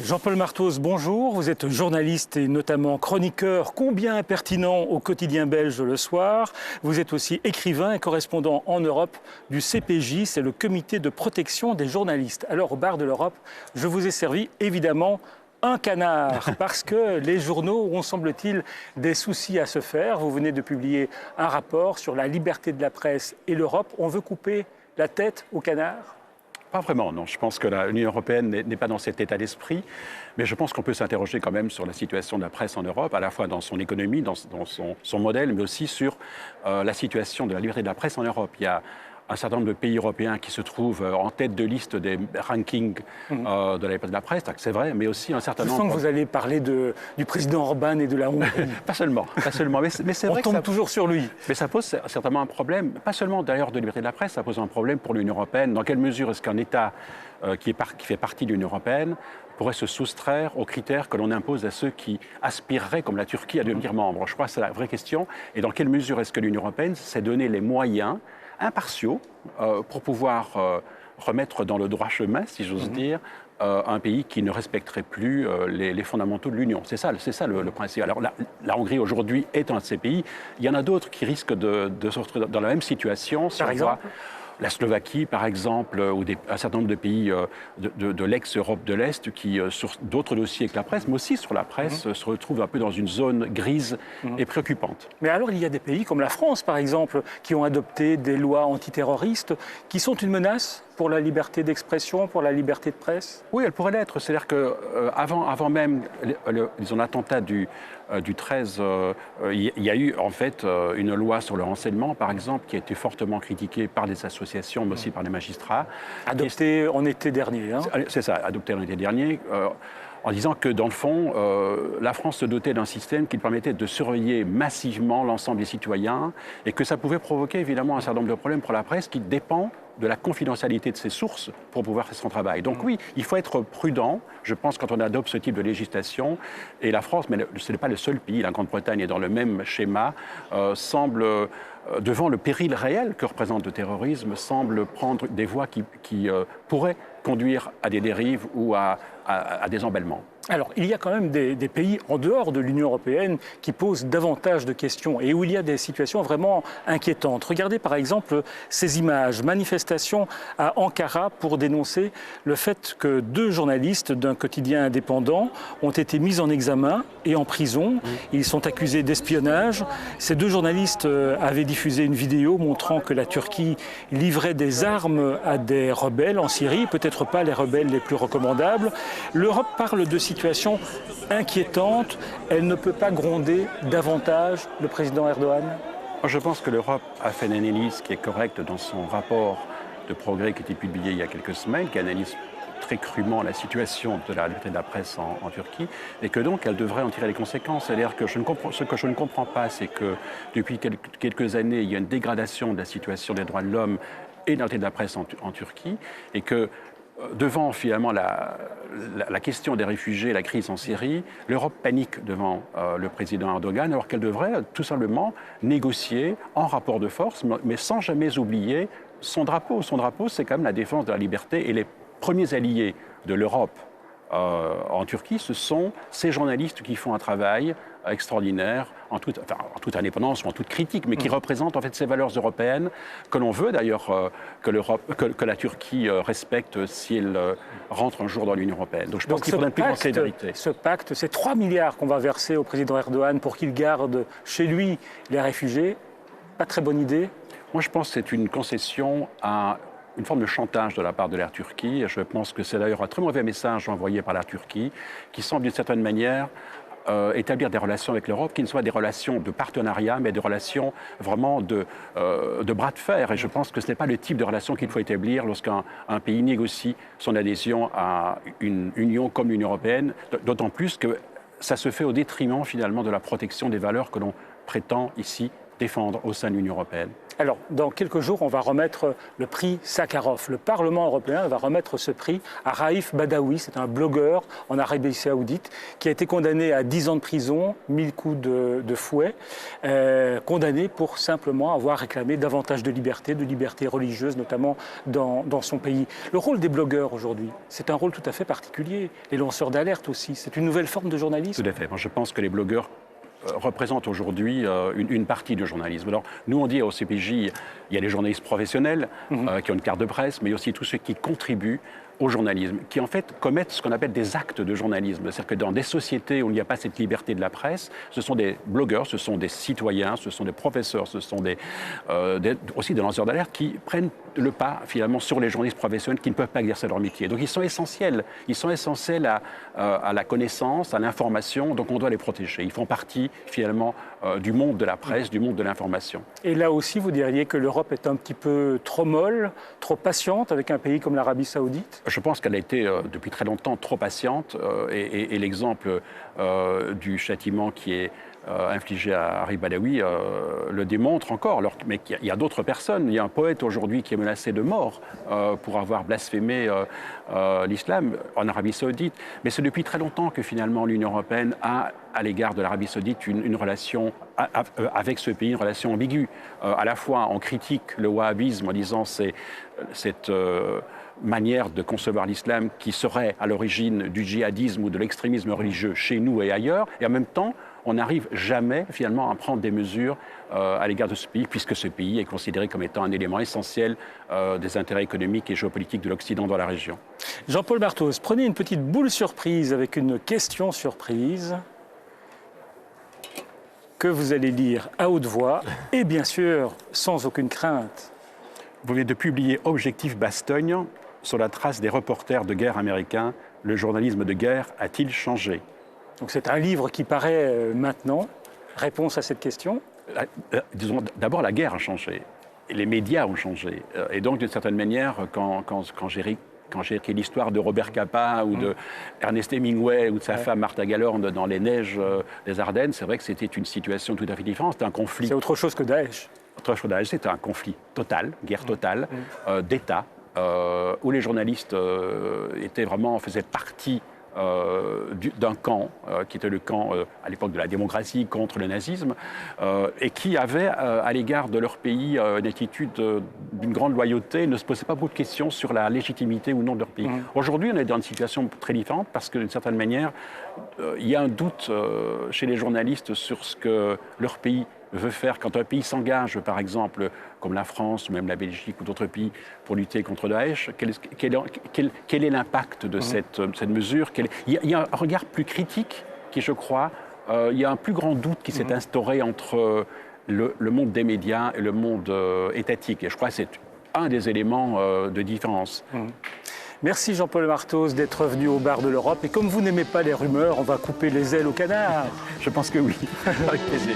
Jean-Paul Martos, bonjour. Vous êtes journaliste et notamment chroniqueur combien pertinent au quotidien belge Le Soir. Vous êtes aussi écrivain et correspondant en Europe du CPJ, c'est le comité de protection des journalistes. Alors au bar de l'Europe, je vous ai servi évidemment un canard, parce que les journaux ont, semble-t-il, des soucis à se faire. Vous venez de publier un rapport sur la liberté de la presse et l'Europe. On veut couper la tête au canard ? Pas vraiment, non. Je pense que l'Union européenne n'est pas dans cet état d'esprit, mais je pense qu'on peut s'interroger quand même sur la situation de la presse en Europe, à la fois dans son économie, dans son modèle, mais aussi sur la situation de la liberté de la presse en Europe. Il y a un certain nombre de pays européens qui se trouvent en tête de liste des rankings de la liberté de la presse, c'est vrai, mais aussi un certain nombre... Je sens que vous allez parler du président Orban et de la Hongrie. Pas seulement, mais c'est vrai que ça tombe toujours sur lui. Mais ça pose certainement un problème, pas seulement d'ailleurs de liberté de la presse, ça pose un problème pour l'Union européenne. Dans quelle mesure est-ce qu'un État qui fait partie de l'Union européenne pourrait se soustraire aux critères que l'on impose à ceux qui aspireraient, comme la Turquie, à devenir membre? Je crois que c'est la vraie question. Et dans quelle mesure est-ce que l'Union européenne s'est donné les moyens impartiaux pour pouvoir remettre dans le droit chemin, si j'ose dire, un pays qui ne respecterait plus les fondamentaux de l'Union. C'est ça le principe. Alors la Hongrie aujourd'hui est un de ces pays. Il y en a d'autres qui risquent de se retrouver dans la même situation. Par exemple la Slovaquie, par exemple, ou un certain nombre de pays de l'ex-Europe de l'Est qui, sur d'autres dossiers que la presse, mais aussi sur la presse, se retrouvent un peu dans une zone grise et préoccupante. Mais alors, il y a des pays comme la France, par exemple, qui ont adopté des lois antiterroristes, qui sont une menace pour la liberté d'expression, pour la liberté de presse? Oui, elle pourrait l'être. C'est-à-dire qu'avant même l'attentat du 13, il y a eu en fait une loi sur le renseignement, par exemple, qui a été fortement critiquée par des associations, mais aussi par les magistrats. Adoptée en été dernier. Hein. C'est ça, adoptée en été dernier. En disant que, dans le fond, la France se dotait d'un système qui permettait de surveiller massivement l'ensemble des citoyens et que ça pouvait provoquer évidemment un certain nombre de problèmes pour la presse qui dépend de la confidentialité de ses sources pour pouvoir faire son travail. Donc oui, il faut être prudent, je pense, quand on adopte ce type de législation. Et la France, mais ce n'est pas le seul pays, la Grande-Bretagne est dans le même schéma, semble, devant le péril réel que représente le terrorisme, semble prendre des voies qui pourraient conduire à des dérives ou à des emballements. Alors, il y a quand même des pays en dehors de l'Union européenne qui posent davantage de questions et où il y a des situations vraiment inquiétantes. Regardez par exemple ces images, manifestations à Ankara pour dénoncer le fait que 2 journalistes d'un quotidien indépendant ont été mis en examen et en prison. Ils sont accusés d'espionnage. Ces 2 journalistes avaient diffusé une vidéo montrant que la Turquie livrait des armes à des rebelles en Syrie, peut-être pas les rebelles les plus recommandables. L'Europe parle de situation inquiétante. Elle ne peut pas gronder davantage le président Erdogan? Je pense que l'Europe a fait une analyse qui est correcte dans son rapport de progrès qui a été publié il y a quelques semaines, qui analyse très crûment la situation de la liberté de la presse en Turquie, et que donc elle devrait en tirer les conséquences. C'est-à-dire que ce que je ne comprends pas, c'est que depuis quelques années, il y a une dégradation de la situation des droits de l'homme et de la liberté de la presse en Turquie, et que devant finalement la question des réfugiés, la crise en Syrie, l'Europe panique devant le président Erdogan, alors qu'elle devrait tout simplement négocier en rapport de force, mais sans jamais oublier son drapeau. Son drapeau, c'est quand même la défense de la liberté, et les premiers alliés de l'Europe en Turquie, ce sont ces journalistes qui font un travail extraordinaire, en toute indépendance ou en toute critique, mais qui représentent en fait ces valeurs européennes que l'on veut d'ailleurs que la Turquie respecte si elle rentre un jour dans l'Union européenne. Donc je pense qu'il faudrait une plus grande solidarité. Ce pacte, ces 3 milliards qu'on va verser au président Erdogan pour qu'il garde chez lui les réfugiés, pas très bonne idée? Moi je pense que c'est une concession à une forme de chantage de la part de la Turquie. Je pense que c'est d'ailleurs un très mauvais message envoyé par la Turquie, qui semble d'une certaine manière établir des relations avec l'Europe qui ne soient des relations de partenariat, mais des relations vraiment de bras de fer. Et je pense que ce n'est pas le type de relation qu'il faut établir lorsqu'un pays négocie son adhésion à une union comme l'Union européenne, d'autant plus que ça se fait au détriment finalement de la protection des valeurs que l'on prétend ici défendre au sein de l'Union européenne? Alors, dans quelques jours, on va remettre le prix Sakharov. Le Parlement européen va remettre ce prix à Raif Badawi. C'est un blogueur en Arabie Saoudite qui a été condamné à 10 ans de prison, 1000 coups de fouet, condamné pour simplement avoir réclamé davantage de liberté religieuse, notamment dans son pays. Le rôle des blogueurs aujourd'hui, c'est un rôle tout à fait particulier. Les lanceurs d'alerte aussi, c'est une nouvelle forme de journalisme. Tout à fait. Moi, je pense que les blogueurs représente aujourd'hui une partie du journalisme. Alors, nous, on dit au CPJ, il y a les journalistes professionnels qui ont une carte de presse, mais aussi tous ceux qui contribuent au journalisme, qui en fait commettent ce qu'on appelle des actes de journalisme. C'est-à-dire que dans des sociétés où il n'y a pas cette liberté de la presse, ce sont des blogueurs, ce sont des citoyens, ce sont des professeurs, ce sont aussi des lanceurs d'alerte qui prennent le pas finalement sur les journalistes professionnels qui ne peuvent pas exercer leur métier. Donc ils sont essentiels à la connaissance, à l'information, donc on doit les protéger. Ils font partie finalement du monde de la presse, du monde de l'information. Et là aussi, vous diriez que l'Europe est un petit peu trop molle, trop patiente avec un pays comme l'Arabie Saoudite? Je pense qu'elle a été depuis très longtemps trop patiente et l'exemple du châtiment qui est infligé à Raif Badawi le démontre encore. Mais il y a d'autres personnes. Il y a un poète aujourd'hui qui est menacé de mort pour avoir blasphémé l'islam en Arabie Saoudite. Mais c'est depuis très longtemps que finalement l'Union européenne a à l'égard de l'Arabie Saoudite une relation avec ce pays, une relation ambiguë. À la fois on critique le wahhabisme en disant cette manière de concevoir l'islam qui serait à l'origine du djihadisme ou de l'extrémisme religieux chez nous et ailleurs, et en même temps, on n'arrive jamais finalement à prendre des mesures à l'égard de ce pays, puisque ce pays est considéré comme étant un élément essentiel des intérêts économiques et géopolitiques de l'Occident dans la région. Jean-Paul Martos, prenez une petite boule surprise avec une question surprise que vous allez lire à haute voix et bien sûr sans aucune crainte. Vous venez de publier Objectif Bastogne sur la trace des reporters de guerre américains. Le journalisme de guerre a-t-il changé? Donc c'est un livre qui paraît maintenant. Réponse à cette question? Disons, d'abord, la guerre a changé. Et les médias ont changé. Et donc, d'une certaine manière, quand j'ai écrit l'histoire de Robert Capa ou de Ernest Hemingway ou de sa femme Martha Gellhorn dans les neiges des Ardennes, c'est vrai que c'était une situation tout à fait différente. C'était un conflit. C'est autre chose que Daesh. Autre chose que Daesh, c'était un conflit total, guerre totale, d'État, où les journalistes faisaient partie d'un camp, qui était le camp à l'époque de la démocratie contre le nazisme, et qui avait à l'égard de leur pays une attitude d'une grande loyauté, ne se posait pas beaucoup de questions sur la légitimité ou non de leur pays. Aujourd'hui, on est dans une situation très différente parce que d'une certaine manière, il y a un doute chez les journalistes sur ce que leur pays veut faire. Quand un pays s'engage, par exemple, comme la France ou même la Belgique ou d'autres pays, pour lutter contre Daesh, quel est l'impact de cette mesure? Il y a un regard plus critique qui, je crois, il y a un plus grand doute qui s'est instauré entre le monde des médias et le monde étatique. Et je crois que c'est un des éléments de différence. Merci Jean-Paul Martos d'être venu au bar de l'Europe. Et comme vous n'aimez pas les rumeurs, on va couper les ailes au canard. Je pense que oui, avec plaisir.